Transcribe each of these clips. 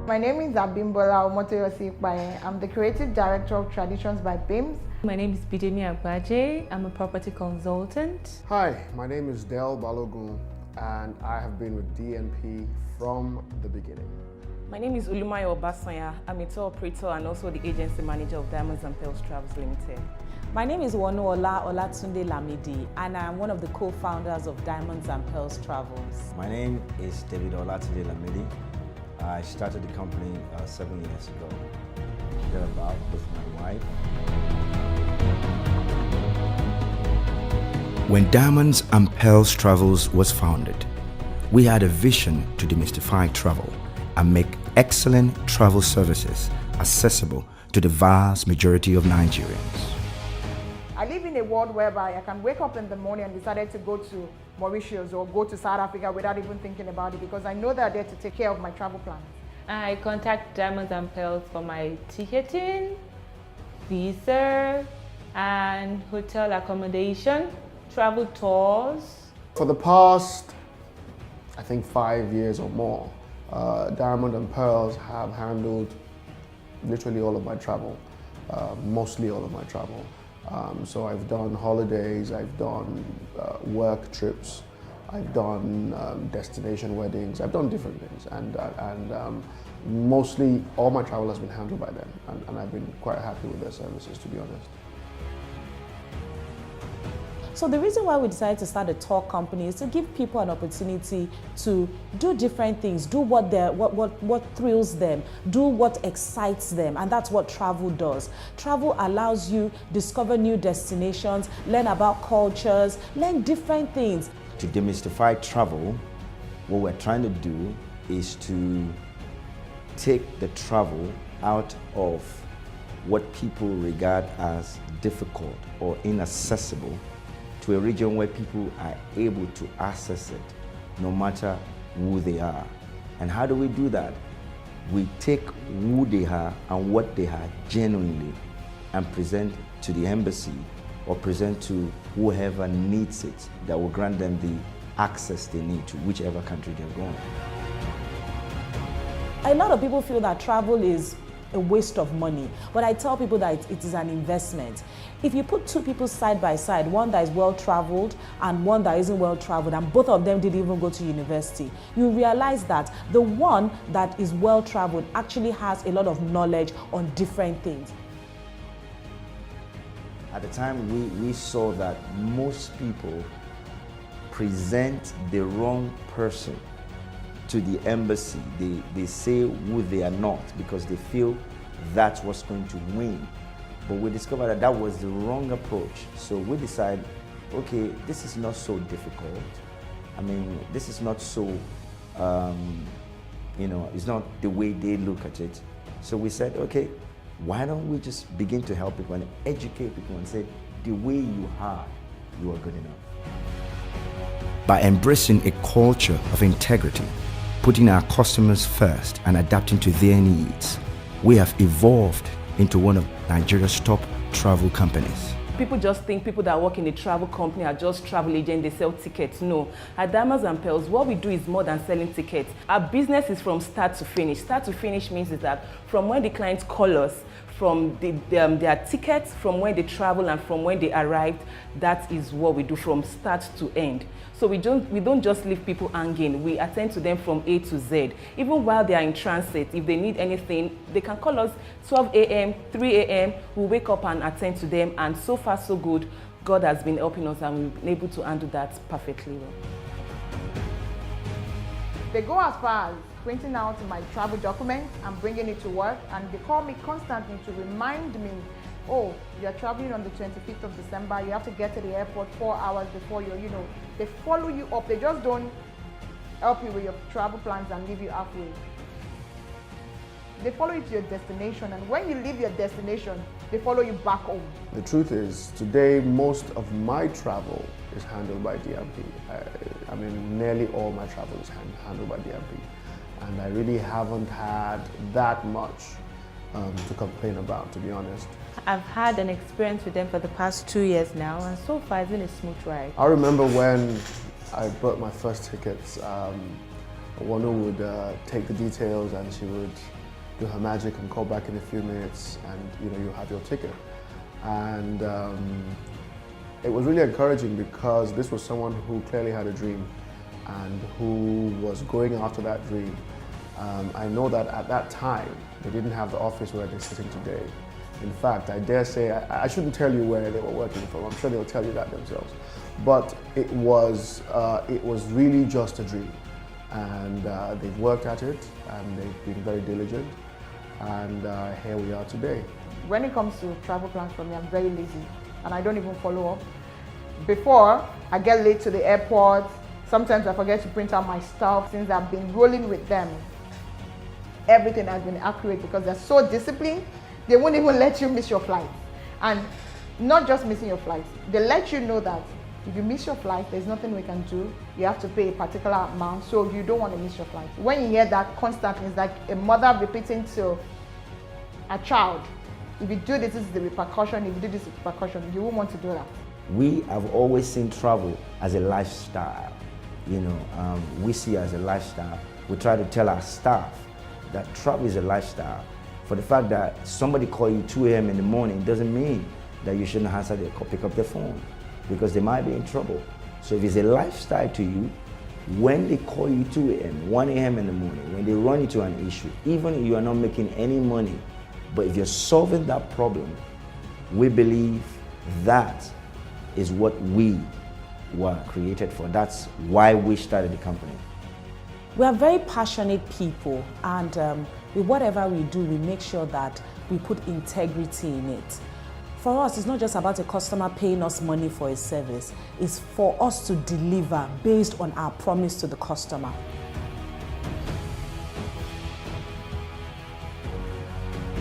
My name is Abimbola Omotoyosi-Ikpaye. I'm the Creative Director of Traditions by BIMS. My name is Bidemi Agbaje. I'm a property consultant. Hi, my name is Del Balogun and I have been with DNP from the beginning. My name is Ulumayo Obasanya. I'm a tour operator and also the agency manager of Diamonds and Pearls Travels Limited. My name is Wonuola Olatunde Lamidi and I'm one of the co-founders of Diamonds and Pearls Travels. My name is David Olatunde Lamidi. I started the company 7 years ago, thereabout, with my wife. When Diamonds and Pearls Travels was founded, we had a vision to demystify travel and make excellent travel services accessible to the vast majority of Nigerians. I live in a world whereby I can wake up in the morning and decide to go to Mauritius or go to South Africa without even thinking about it, because I know they're there to take care of my travel plans. I contact Diamonds and Pearls for my ticketing, visa, and hotel accommodation, travel tours. For the past, I think 5 years or more, Diamond and Pearls have handled literally all of my travel, mostly all of my travel. So I've done holidays, I've done work trips, I've done destination weddings, I've done different things, and mostly all my travel has been handled by them, and I've been quite happy with their services, to be honest. So the reason why we decided to start a tour company is to give people an opportunity to do different things, do what thrills them, do what excites them, and that's what travel does. Travel allows you discover new destinations, learn about cultures, learn different things. To demystify travel, what we're trying to do is to take the travel out of what people regard as difficult or inaccessible to a region where people are able to access it, no matter who they are. And how do we do that? We take who they are and what they are genuinely and present to the embassy or present to whoever needs it that will grant them the access they need to whichever country they're going. A lot of people feel that travel is a waste of money, but I tell people that it is an investment. If you put two people side by side, one that is well-traveled and one that isn't well-traveled, and both of them didn't even go to university, you realize that the one that is well-traveled actually has a lot of knowledge on different things. At the time, we saw that most people present the wrong person to the embassy. They say who they are not because they feel that's what's going to win. But we discovered that that was the wrong approach. So we decided, okay, this is not so difficult. I mean, this is not so, it's not the way they look at it. So we said, okay, why don't we just begin to help people and educate people and say, the way you are good enough. By embracing a culture of integrity, putting our customers first and adapting to their needs, we have evolved into one of Nigeria's top travel companies. People just think people that work in a travel company are just travel agents, they sell tickets. No. At Diamonds and Pearls, what we do is more than selling tickets. Our business is from start to finish. Start to finish means is that from when the clients call us, from their tickets, from when they travel and from when they arrived, that is what we do from start to end. So we don't just leave people hanging. We attend to them from A to Z. Even while they are in transit, if they need anything, they can call us 12 a.m., 3 a.m. We'll wake up and attend to them, and so far so good. God has been helping us and we've been able to handle that perfectly well. They go as far as printing out my travel documents and bringing it to work, and they call me constantly to remind me, oh, you're traveling on the 25th of December, you have to get to the airport 4 hours before they follow you up. They just don't help you with your travel plans and leave you halfway. They follow you to your destination, and when you leave your destination, they follow you back home. The truth is, today most of my travel is handled by DMP. I mean, nearly all my travel is handled by DMP. And I really haven't had that much to complain about, to be honest. I've had an experience with them for the past 2 years now, and so far it's been a smooth ride. I remember when I bought my first tickets, Wanu would take the details and she would do her magic and call back in a few minutes, and you have your ticket. And it was really encouraging because this was someone who clearly had a dream and who was going after that dream. I know that at that time, they didn't have the office where they're sitting today. In fact, I dare say, I shouldn't tell you where they were working from. I'm sure they'll tell you that themselves. But it was really just a dream. And they've worked at it, and they've been very diligent. And here we are today. When it comes to travel plans for me, I'm very lazy, and I don't even follow up. Before, I get late to the airport. Sometimes I forget to print out my stuff. Since I've been rolling with them, everything has been accurate because they're so disciplined. They won't even let you miss your flight. And not just missing your flight, they let you know that if you miss your flight, there's nothing we can do. You have to pay a particular amount, so you don't want to miss your flight. When you hear that constantly, it's like a mother repeating to a child, if you do this, this is the repercussion. If you do this, is the repercussion. You won't want to do that. We have always seen travel as a lifestyle. We see it as a lifestyle. We try to tell our staff that travel is a lifestyle. For the fact that somebody call you 2 a.m. in the morning doesn't mean that you shouldn't answer their call, pick up the phone, because they might be in trouble. So if it's a lifestyle to you, when they call you 2 a.m., 1 a.m. in the morning, when they run into an issue, even if you are not making any money, but if you're solving that problem, we believe that is what we were created for. That's why we started the company. We are very passionate people, and with whatever we do, we make sure that we put integrity in it. For us, it's not just about a customer paying us money for a service. It's for us to deliver based on our promise to the customer.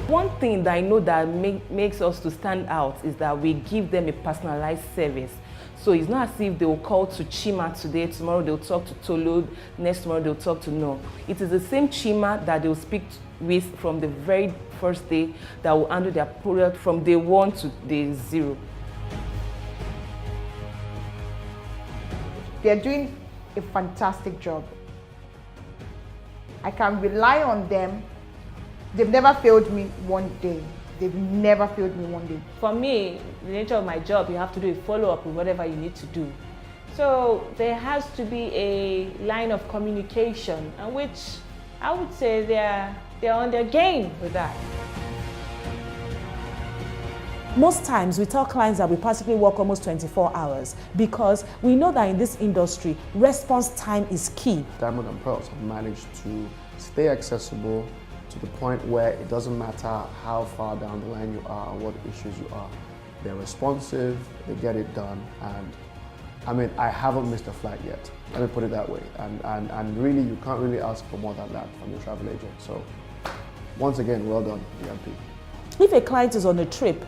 One thing that I know that makes us to stand out is that we give them a personalized service. So it's not as if they will call to Chima today, tomorrow they'll talk to Tolu, next tomorrow they'll talk to No. It is the same Chima that they'll speak with from the very first day, that will handle their product from day 1 to day 0. They're doing a fantastic job. I can rely on them. They've never failed me one day. They've never failed me one day. For me, the nature of my job, you have to do a follow-up with whatever you need to do. So there has to be a line of communication, and which I would say they're on their game with that. Most times we tell clients that we practically work almost 24 hours because we know that in this industry, response time is key. Diamond and Pearls have managed to stay accessible to the point where it doesn't matter how far down the line you are, what issues you are. They're responsive, they get it done, and I mean, I haven't missed a flight yet. Let me put it that way. And really, you can't really ask for more than that from your travel agent. So, once again, well done, DMP. If a client is on a trip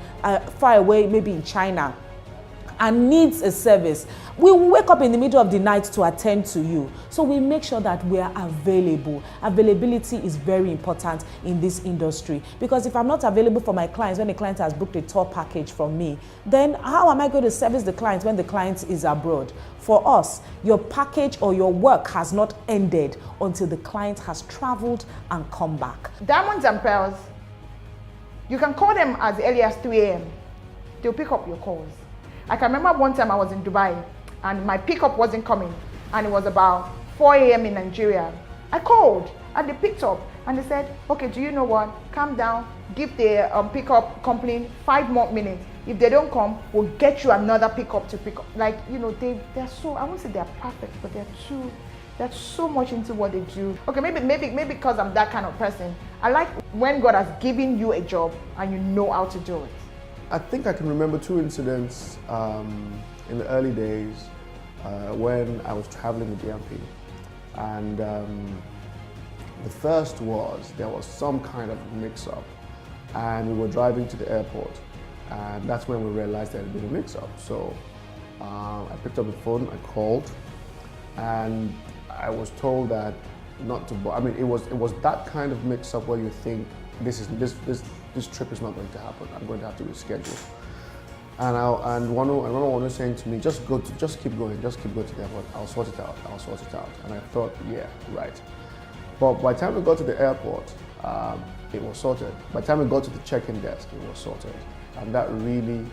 far away, maybe in China, and needs a service, we will wake up in the middle of the night to attend to you. So we make sure that we are available. Availability is very important in this industry, because if I'm not available for my clients when the client has booked a tour package from me, then how am I going to service the client when the client is abroad? For us, your package or your work has not ended until the client has traveled and come back. Diamonds and Pearls, you can call them as early as 3 a.m. They'll pick up your calls. I can remember one time I was in Dubai and my pickup wasn't coming, and it was about 4 a.m. in Nigeria. I called and they picked up and they said, okay, do you know what? Calm down, give the pickup company 5 more minutes. If they don't come, we'll get you another pickup to pick up. Like, you know, they're so, I won't say they're perfect, but they're so much into what they do. Okay, maybe because I'm that kind of person. I like when God has given you a job and you know how to do it. I think I can remember 2 incidents in the early days when I was traveling with DMP. And the first was, there was some kind of mix-up, and we were driving to the airport, and that's when we realized there had been a mix-up. So I picked up the phone, I called, and I was told that not to, I mean, it was that kind of mix-up where you think this trip is not going to happen. I'm going to have to reschedule. And one was saying to me, just keep going to the airport. I'll sort it out. And I thought, yeah, right. But by the time we got to the airport, it was sorted. By the time we got to the check-in desk, it was sorted. And that really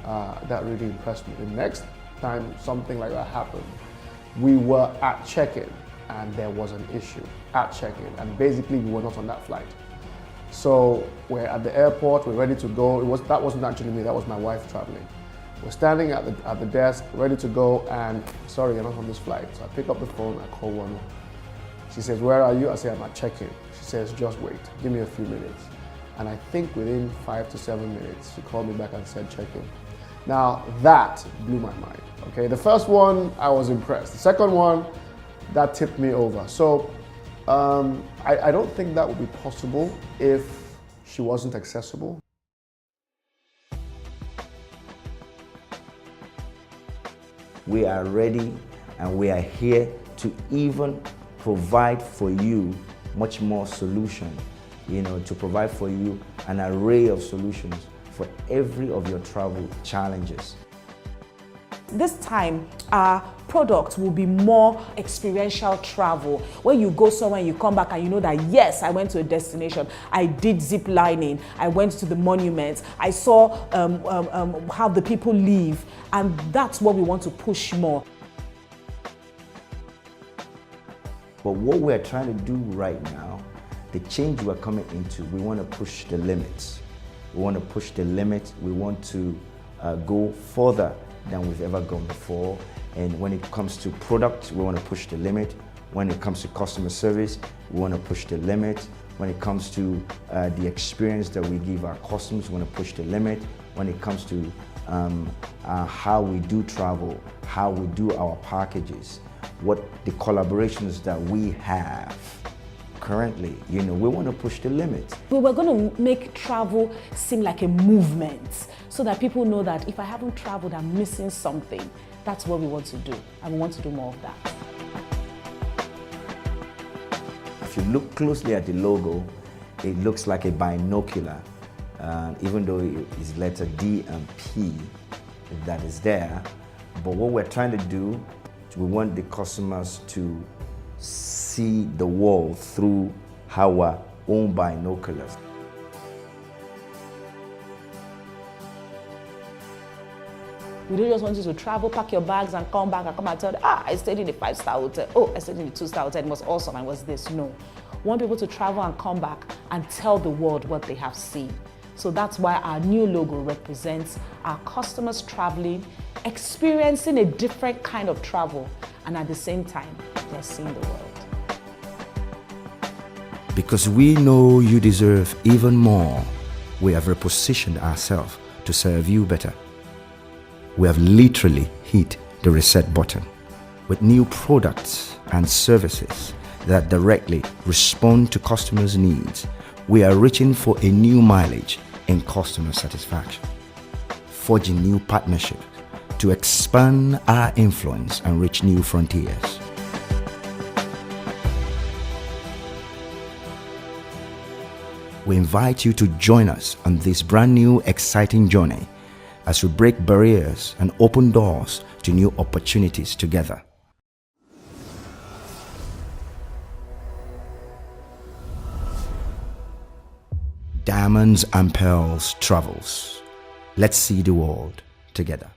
impressed me. The next time something like that happened, we were at check-in and there was an issue at check-in, and basically we were not on that flight. So we're at the airport, we're ready to go. That wasn't actually me, that was my wife traveling. We're standing at the desk, ready to go, and sorry, you're not on this flight. So I pick up the phone, I call one. She says, where are you? I say, I'm at check-in. She says, just wait, give me a few minutes. And I think within 5 to 7 minutes, she called me back and said, check-in. Now that blew my mind, okay? The first one, I was impressed. The second one, that tipped me over. So I don't think that would be possible if she wasn't accessible. We are ready and we are here to even provide for you much more solution, to provide for you an array of solutions for every of your travel challenges. This time, our product will be more experiential travel, where you go somewhere and you come back and you know that, yes, I went to a destination, I did zip lining, I went to the monuments, I saw how the people live, and that's what we want to push more. But what we're trying to do right now, the change we're coming into, we want to push the limits. We want to push the limits. We want to go further than we've ever gone before. And when it comes to product, we want to push the limit. When it comes to customer service, we want to push the limit. When it comes to the experience that we give our customers, we want to push the limit. When it comes to how we do travel, how we do our packages, what the collaborations that we have currently, we want to push the limit. We were going to make travel seem like a movement, so that people know that if I haven't traveled, I'm missing something. That's what we want to do, and we want to do more of that. If you look closely at the logo, it looks like a binocular, even though it's letter D and P that is there. But what we're trying to do, we want the customers to see the world through our own binoculars. We don't just want you to travel, pack your bags and come back and come and tell, I stayed in a 5-star hotel. Oh, I stayed in a 2-star hotel. It was awesome. And was this? No. We want people to travel and come back and tell the world what they have seen. So that's why our new logo represents our customers traveling, experiencing a different kind of travel, and at the same time, they're seeing the world. Because we know you deserve even more, we have repositioned ourselves to serve you better. We have literally hit the reset button with new products and services that directly respond to customers' needs. We are reaching for a new mileage in customer satisfaction, forging new partnerships to expand our influence and reach new frontiers. We invite you to join us on this brand new exciting journey as we break barriers and open doors to new opportunities together. Diamonds and Pearls Travels. Let's see the world together.